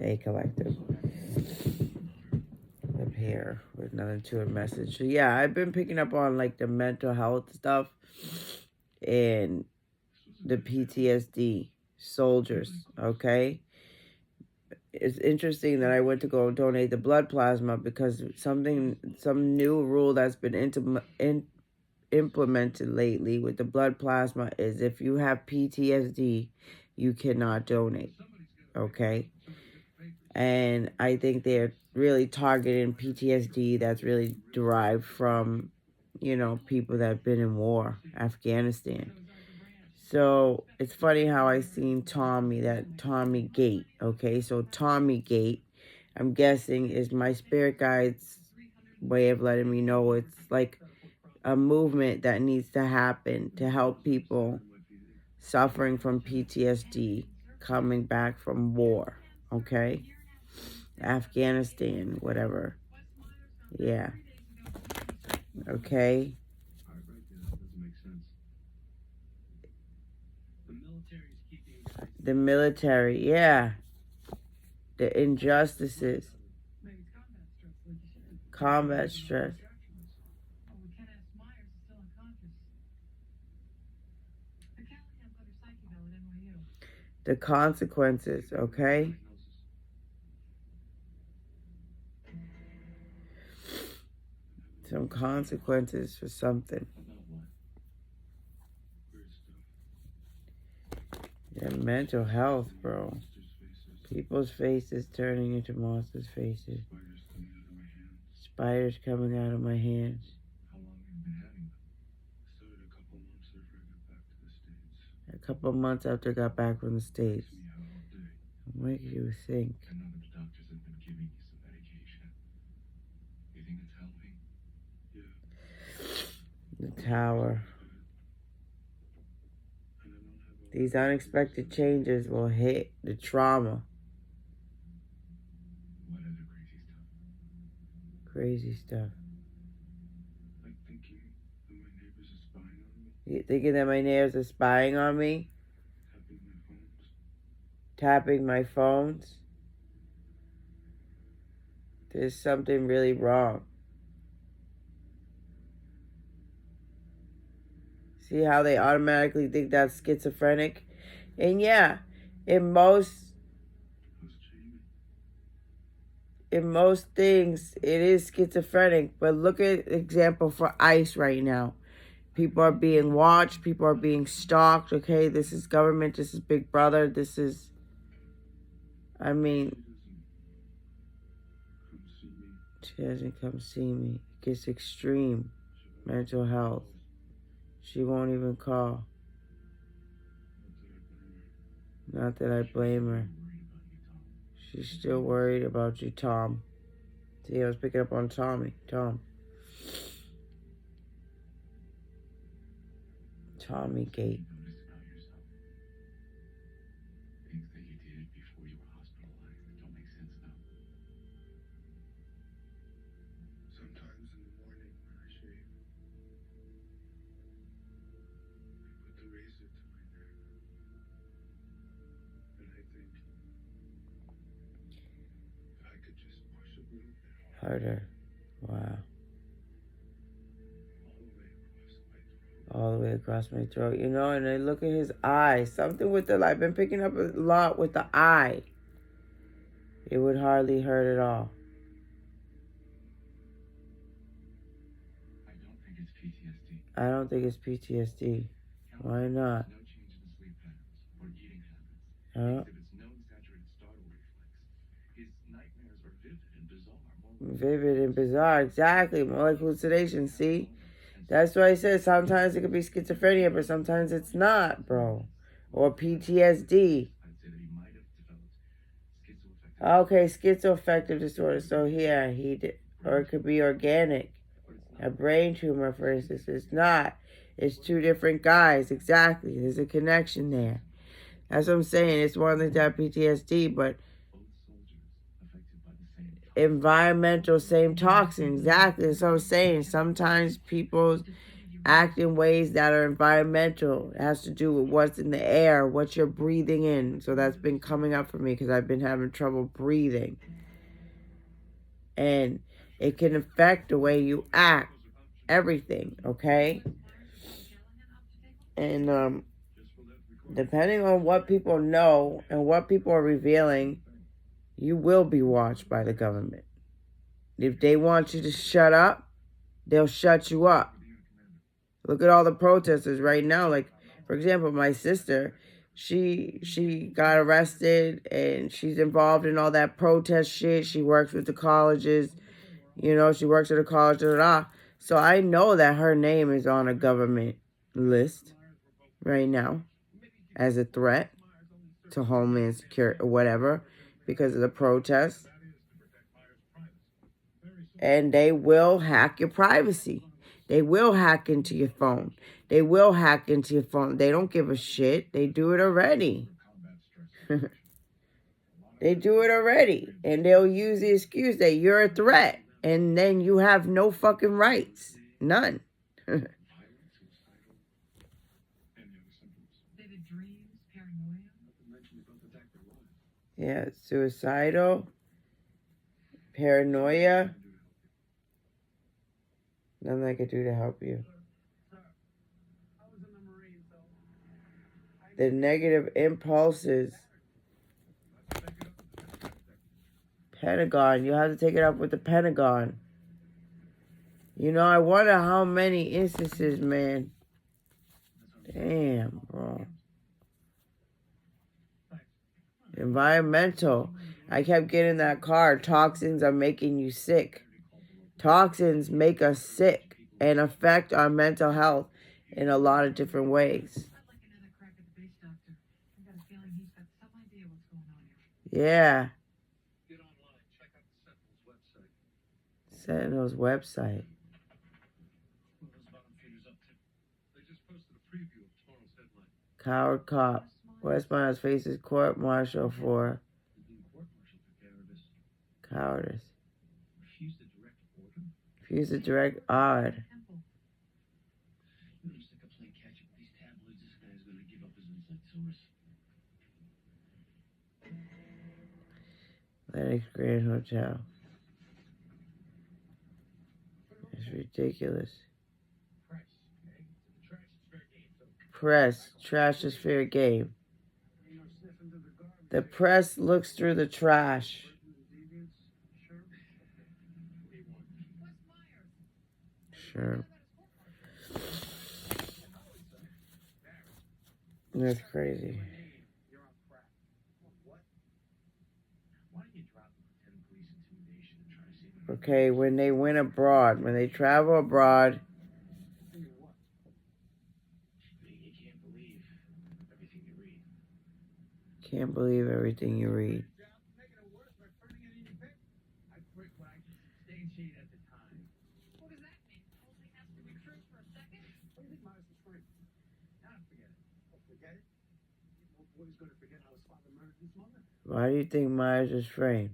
A collective. Up here with another to a message. So yeah, I've been picking up on like the mental health stuff and the PTSD soldiers. Okay, it's interesting that I went to go donate the blood plasma because some new rule that's been implemented lately with the blood plasma is if you have PTSD, you cannot donate. Okay, and I think they're really targeting PTSD that's really derived from, people that have been in war, Afghanistan. So it's funny how I seen Tommy Gate. Okay, so Tommy Gate, I'm guessing, is my spirit guide's way of letting me know it's like a movement that needs to happen to help people suffering from PTSD coming back from war. Okay, Afghanistan, whatever. Yeah. Okay. The military, yeah. The injustices, combat stress. The consequences, okay? Some consequences for something. Yeah, mental health, bro. People's faces turning into monsters' faces. Spiders coming out of my hands. A couple months after I got back from the States. What do you think? The tower. These unexpected changes will hit the trauma. Crazy stuff. You thinking that my neighbors are spying on me? Tapping my phones? There's something really wrong. See how they automatically think that's schizophrenic? And yeah, in most things it is schizophrenic, but look at example for ICE right now. People are being watched, people are being stalked, okay? This is government, this is Big Brother, this is, I mean, she doesn't come see me. It gets extreme. Mental health. She won't even call. Not that I blame her. She's still worried about you, Tom. See, I was picking up on Tom. Tommy Gate. Harder. Wow. All the way across my throat. And I look at his eye. Something with the, I've been picking up a lot with the eye. It would hardly hurt at all. I don't think it's PTSD. Why not? Huh? Vivid and bizarre, exactly. More like hallucination, see? That's why I said sometimes it could be schizophrenia, but sometimes it's not, bro. Or PTSD. Okay, schizoaffective disorder. So here, he did. Or it could be organic. A brain tumor, for instance. It's not. It's two different guys. Exactly. There's a connection there. That's what I'm saying. It's one thing to have PTSD, but environmental, same toxin. Exactly. That's what I'm saying. Sometimes people's act in ways that are environmental. It has to do with what's in the air, what you're breathing in. So that's been coming up for me because I've been having trouble breathing. And it can affect the way you act, everything, okay? And depending on what people know and what people are revealing, you will be watched by the government. If they want you to shut up, they'll shut you up. Look at all the protesters right now. Like, for example, my sister, she got arrested and she's involved in all that protest shit. She works with the colleges. You know, she works at a college. Da, da, da. So I know that her name is on a government list right now as a threat to Homeland Security or whatever because of the protests. And they will hack your privacy. They will hack into your phone. They will hack into your phone. They don't give a shit. They do it already. They do it already. And they'll use the excuse that you're a threat. And then you have no fucking rights. None. Yeah, suicidal, paranoia. Nothing I could do to help you. The negative impulses. Pentagon. You have to take it up with the Pentagon. You know, I wonder how many instances, man. Damn, bro. Environmental. I kept getting that card. Toxins are making you sick. Toxins make us sick and affect our mental health in a lot of different ways. Yeah. Sentinel's website. Coward cop. West Miles faces court martial for cowardice. Refuse to direct odd. Lennox Grand Hotel. It's ridiculous. Press. Trash is fair game. The press looks through the trash. Sure. That's crazy. Okay, when they went abroad, when they travel abroad, can't believe everything you read. Why do you think Myers was framed?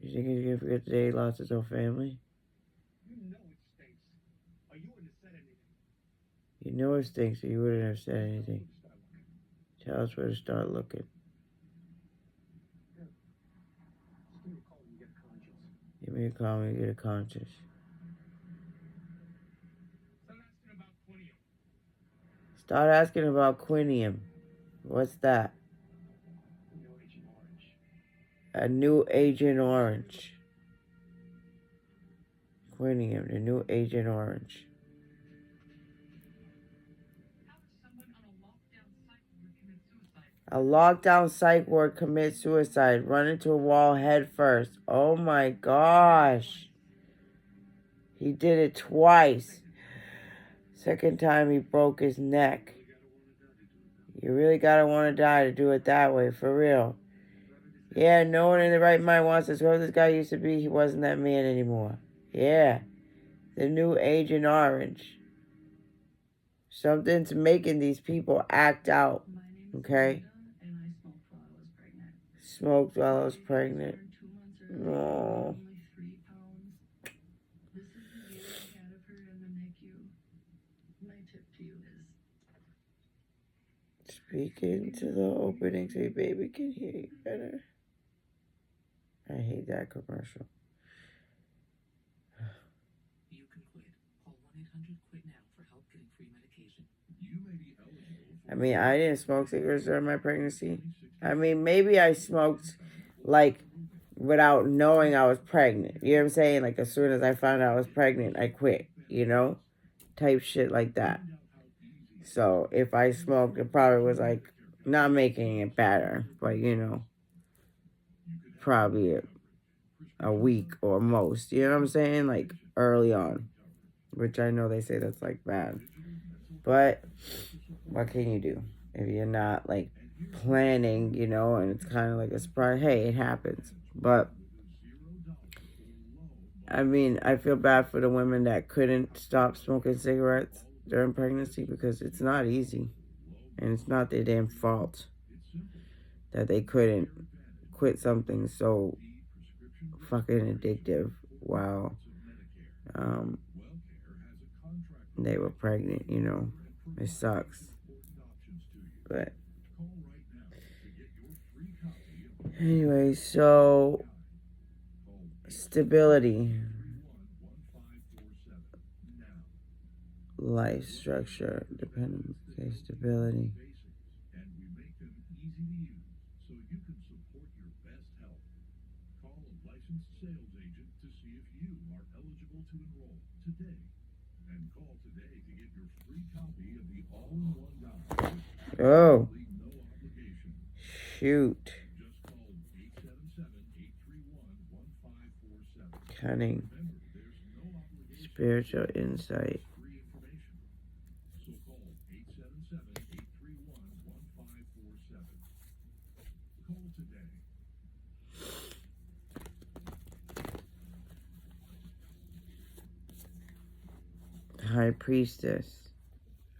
You think he's gonna forget the day he lost his whole family? You know it stinks, so you wouldn't have said anything. Tell us where to start looking. Give me a call when you get a conscience. Start asking about quinium. What's that? A new Agent Orange. Quinium, the new Agent Orange. A lockdown psych ward commits suicide, run into a wall head first. Oh my gosh. He did it twice. Second time he broke his neck. You really gotta want to die to do it that way, for real. Yeah, no one in the right mind wants to whoever this guy used to be, he wasn't that man anymore. Yeah. The new Agent Orange. Something's making these people act out. Okay? Smoked while I was pregnant. Oh. Speak into the opening so your baby can hear you better. I hate that commercial. You can quit. Call 1-800-QUIT now for help getting free medication. I mean, I didn't smoke cigarettes during my pregnancy. I mean, maybe I smoked like without knowing I was pregnant. You know what I'm saying? Like as soon as I found out I was pregnant, I quit, type shit like that. So if I smoked, it probably was like not making it better, but probably a week or most. You know what I'm saying? Like early on, which I know they say that's like bad. But what can you do if you're not like planning, and it's kind of like a surprise? Hey, it happens. But I mean, I feel bad for the women that couldn't stop smoking cigarettes during pregnancy because it's not easy. And it's not their damn fault that they couldn't quit something so fucking addictive while they were pregnant. It sucks. But anyway, so stability, life structure, dependent, okay, stability. Oh, shoot. Cunning. Spiritual insight. High priestess.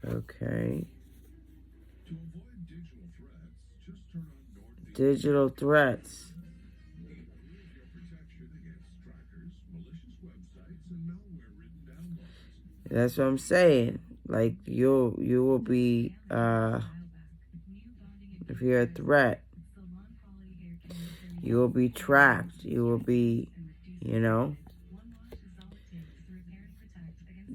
Okay. Digital threats. That's what I'm saying. Like you will be if you're a threat, you will be tracked. You will be,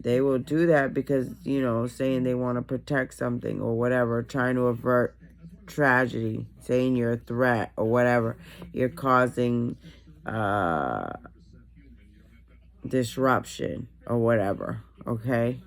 they will do that because, saying they want to protect something or whatever, trying to avert tragedy, saying you're a threat or whatever. You're causing disruption or whatever, okay?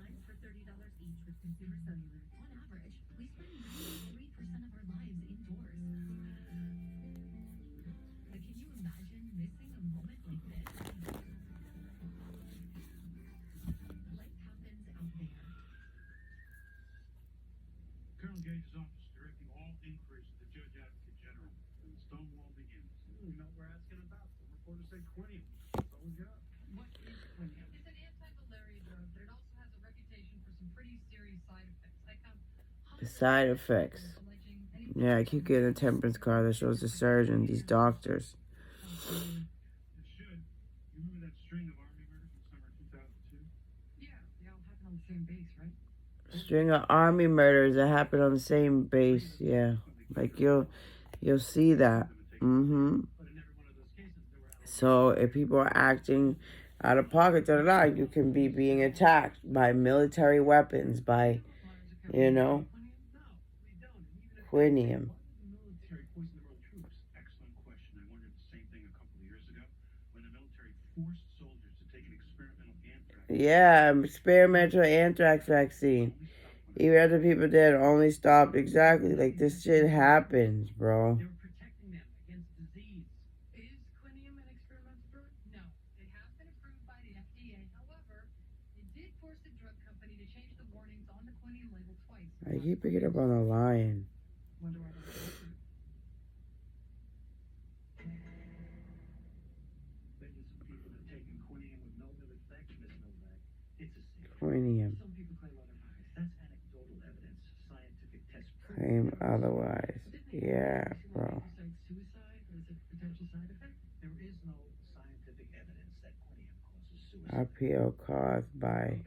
The side effects. Yeah, I keep getting a temperance card that shows the surgeon, these doctors. String of army murders that happen on the same base, yeah. Like you'll see that. So if people are acting out of pocket, you can be being attacked by military weapons, by, quinium. Yeah, experimental anthrax vaccine. Even after people did, only stopped exactly. Like this shit happens, bro. I keep picking up on the lion. Quinium. Claim otherwise. Yeah, bro. RPO caused by.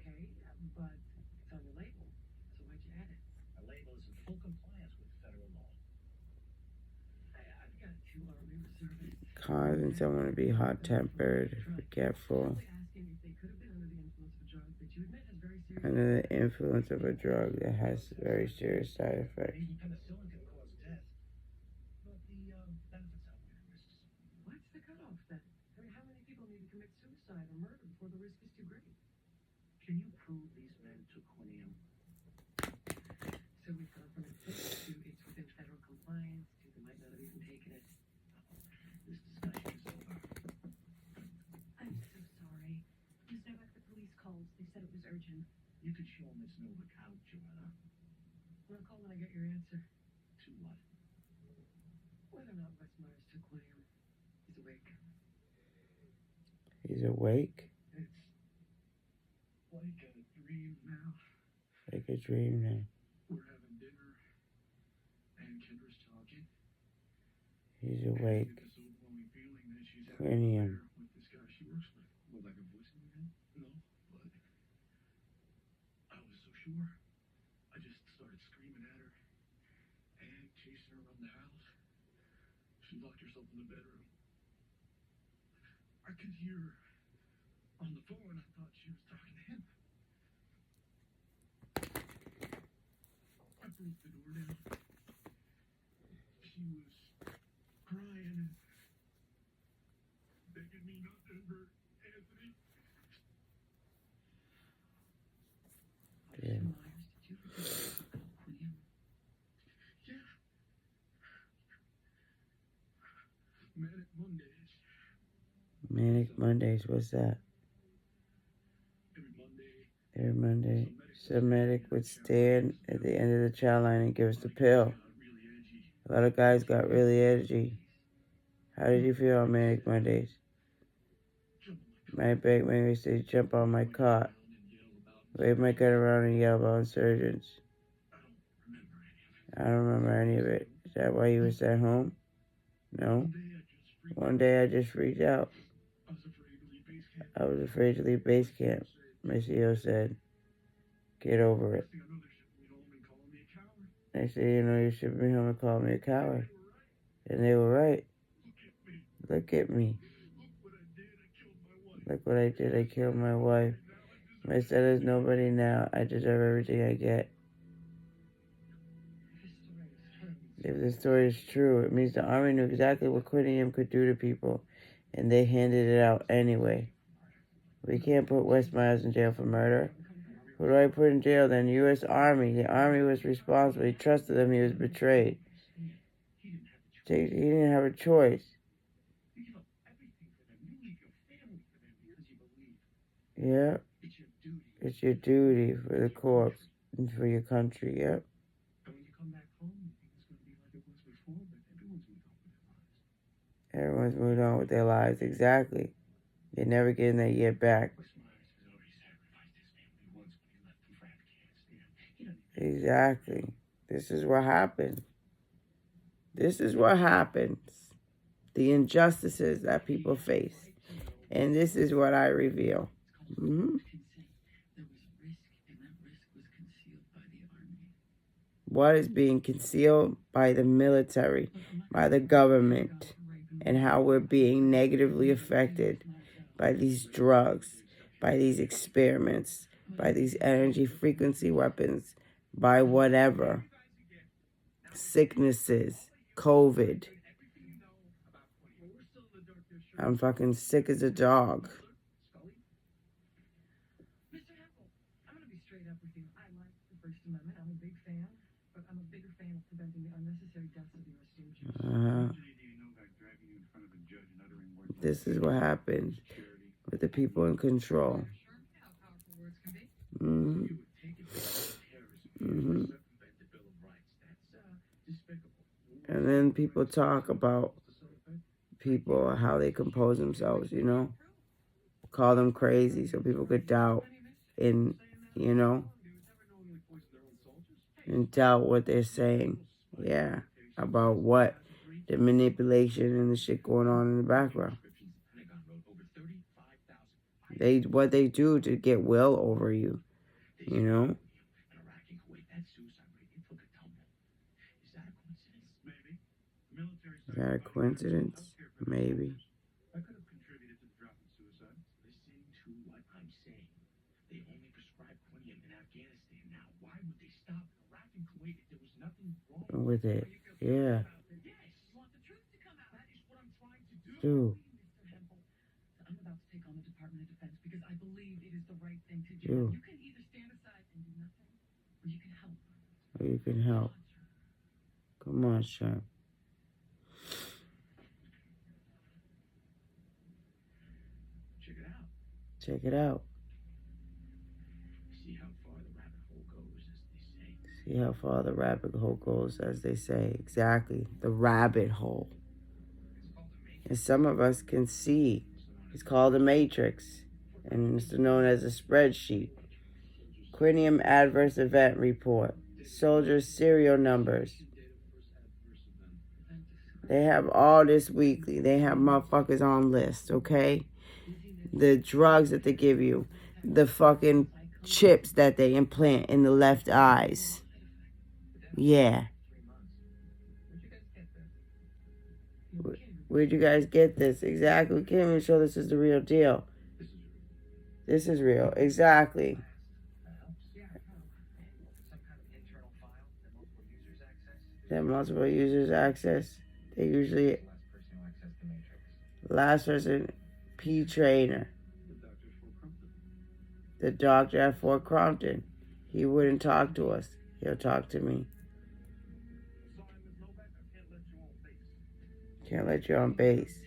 causing someone to be hot-tempered, forgetful, under the influence of a drug that has very serious side effects. What's the cutoff then? I mean, how many people need to commit suicide or murder before the risk is too great? Can you prove these men took quinium? So we've gone from it's safe to it's within federal compliance to they might not have even taken it. This discussion is over. I'm so sorry. Miss Novak, the police called. They said it was urgent. You could show Miss Novak out, Joanna. I'll call when I get your answer. To what? Whether or not Wes Myers took quinium. He's awake. He's awake? It's like a dream now. Like a dream now. We're having dinner, and Kendra's talking. He's awake. This overwhelming feeling that she's Quinium. with this guy she works with. Well, like a voice in your head? No, but I was so sure. I just started screaming at her and chasing her around the house. She locked herself in the bedroom. I could hear her on the phone. I thought she was talking to him. I broke the door down. She was crying and begging me not to hurt Anthony. Yeah. Myers, did you ever quinium? Yeah. Manic Mondays. Manic Mondays, what's that? Every Monday, some medic would stand at the end of the child line and give us the pill. A lot of guys got really edgy. How did you feel on Manic Mondays? Manic Mondays said jump on my cot, wave my gun around and yell about insurgents. I don't remember any of it. Is that why you were sent home? No. One day I just freaked out. I was afraid to leave base camp. Miss EO said, get over it. They said, you know, you should be home and call me a coward. And they were right. Look at me. Look what I did. I killed my wife. My son is nobody now. I deserve everything I get. If the story is true, it means the Army knew exactly what quinium could do to people, and they handed it out anyway. We can't put Wes Myers in jail for murder. Who do I put in jail then? U.S. Army. The Army was responsible. He trusted them. He was betrayed. He didn't have a choice. Yeah. It's your duty for the corpse and for your country, yep. Everyone's moved on with their lives, exactly. They're never getting that year back. Exactly. This is what happens. This is what happens. The injustices that people face. And this is what I reveal. Mm-hmm. What is being concealed by the military, by the government, and how we're being negatively affected by these drugs, by these experiments, by these energy frequency weapons, by whatever. Sicknesses, COVID. I'm fucking sick as a dog. I'm going to be straight up with you. I like the First Amendment. I'm a big fan, but I'm a bigger fan of preventing the unnecessary deaths of U.S. soldiers. This is what happens with the people in control. Mm-hmm. Mm-hmm. And then people talk about people, how they compose themselves, you know? Call them crazy so people could doubt and, you know, and doubt what they're saying. Yeah, about what? The manipulation and the shit going on in the background. What they do to get will over you, you know? Is that a coincidence? Maybe. I could have contributed to the drop in suicides. Listen to what I'm saying. They only prescribe quinium in Afghanistan now. Why would they stop in Iraq and Kuwait if there was nothing wrong With it. Yeah. Yes, you want the truth to come out. That is what I'm trying to do. Do. Mr. Hempel. So I'm about to take on the Department of Defense because I believe it is the right thing to do. Do. You can either stand aside and do nothing, or you can help. Or you can help. Come on, Sean. Check it out. Check it out. See how far the rabbit hole goes, as they say. See how far the rabbit hole goes, as they say. Exactly. The rabbit hole. And some of us can see. It's called a matrix. And it's known as a spreadsheet. Quinium Adverse Event Report. Soldiers' serial numbers. They have all this weekly. They have motherfuckers on list, okay? The drugs that they give you. The fucking chips that they implant in the left eyes. Yeah. Where'd you guys get this? Exactly. We can't even show this is the real deal. This is real. Exactly. That multiple users access. They usually last person P trainer. The doctor at Fort Crompton. He wouldn't talk to us. He'll talk to me. Can't let you on base.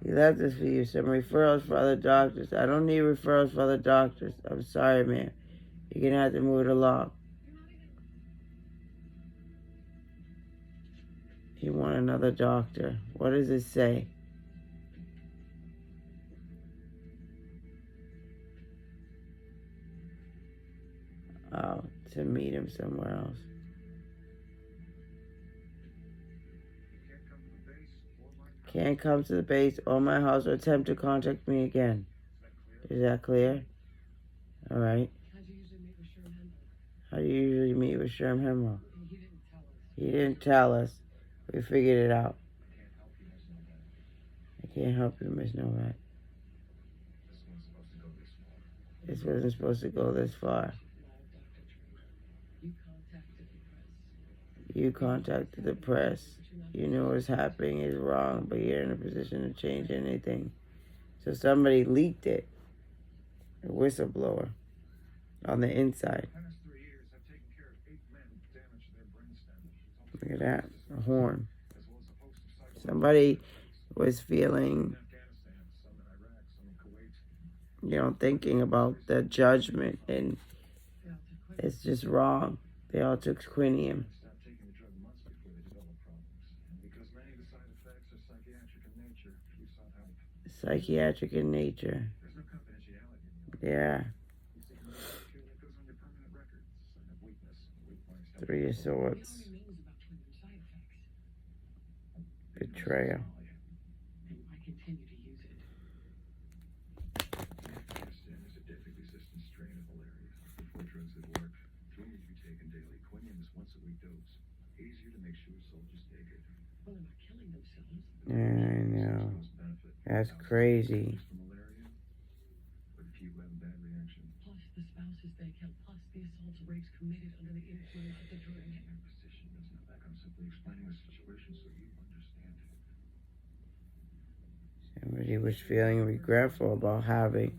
He left this for you. Some referrals for other doctors. I don't need referrals for other doctors. I'm sorry, man. You're going to have to move it along. You want another doctor. What does it say? Oh, to meet him somewhere else. Can't come to the base or my house or attempt to contact me again. Is that clear? All right. How do you usually meet with Sherm Hemlock? He didn't tell us. We figured it out. I can't help you, Miss Novak. This wasn't supposed to go this far. You contacted the press. You knew what was happening is wrong, but you're in a position to change anything. So somebody leaked it. A whistleblower on the inside. Look at that. A horn. Somebody was feeling, thinking about the judgment, and it's just wrong. They all took quinium. Psychiatric in nature. Yeah. Three of Swords. Betrayal. I continue to use it. Afghanistan is a deadly resistant strain of malaria. Before drugs that work, three need to be taken daily. Quinium is once a week dose. Easier to make sure soldiers take it. Well, they're not killing themselves. I know. That's crazy. But few have bad reaction. Plus the spouses they kill, plus the assaults, rapes committed under the influence of the drug. Your position doesn't back. I'm simply explaining the situation so you understand it. Somebody was feeling regretful about having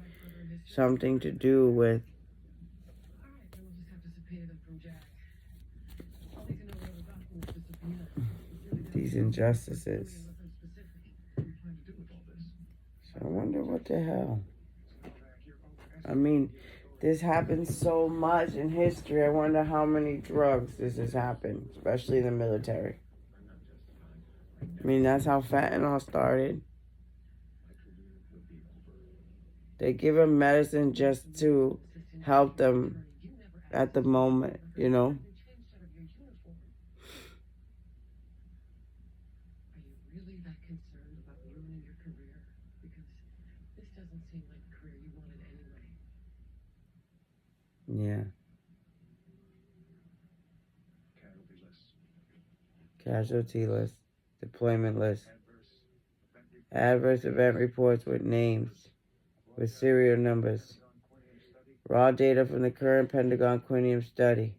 something to do with these injustices. So I wonder what the hell. I mean, this happens so much in history. I wonder how many drugs this has happened, especially in the military. I mean, that's how fentanyl started. They give them medicine just to help them at the moment, Are you really that concerned about ruining your career? Because this doesn't seem like the career you wanted anyway. Yeah. Casualty list. Deployment list. Adverse event reports with names, with serial numbers. Raw data from the current Pentagon Quinium study.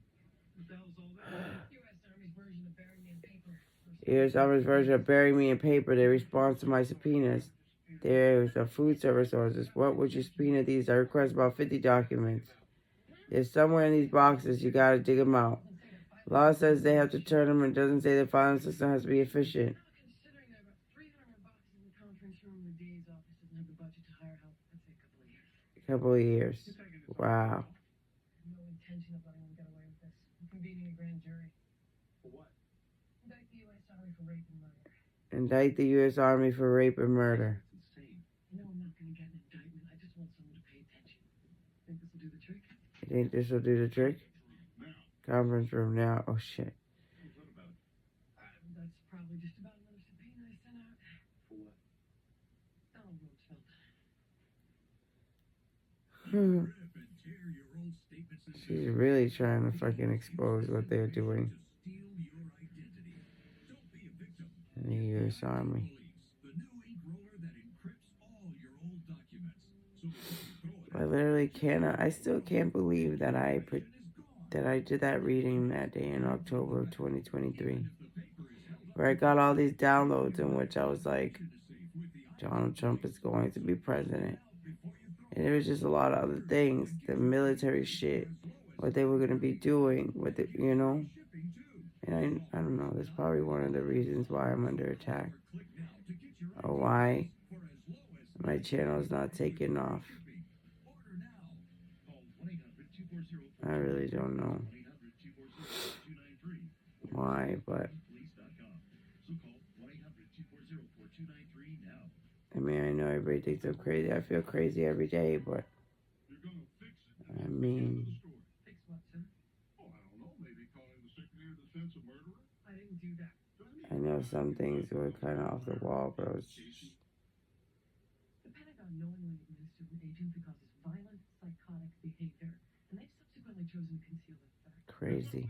U.S. Army's version of bury me in paper. They respond to my subpoenas. There's a food service orders. What would you subpoena these? I request about 50 documents. There's somewhere in these boxes. You gotta dig them out. Law says they have to turn them and doesn't say the filing system has to be efficient. A couple of years. Wow. No intention of letting them get away with this. I'm convening a grand jury. For what? Indict the U.S. Army for rape and murder. Indict the U.S. Army for rape and murder. That's insane. I know I'm not going to get an indictment. I just want someone to pay attention. Think this will do the trick? You think this will do the trick? Conference room now. Oh, shit. What's that about? That's probably just about another subpoena I sent out. For what? Donald Rumsfeld. She's really trying to fucking expose what they're doing in the U.S. Army. I literally cannot. I still can't believe that I did that reading that day in October of 2023, where I got all these downloads in which I was like, Donald Trump is going to be president. And there was just a lot of other things, the military shit, what they were going to be doing, And I don't know, that's probably one of the reasons why I'm under attack. Or why my channel is not taking off. I really don't know why, but I mean, I know everybody thinks I'm crazy. I feel crazy every day, but I mean, Fix what, sir? Oh, I don't know. Maybe calling the Secretary of Defense a murderer? I didn't do that. I know some things were kind of off the wall, but it was just... The Pentagon knowingly administered an agent that causes violent, psychotic behavior, and they've subsequently chosen to conceal that fact. crazy.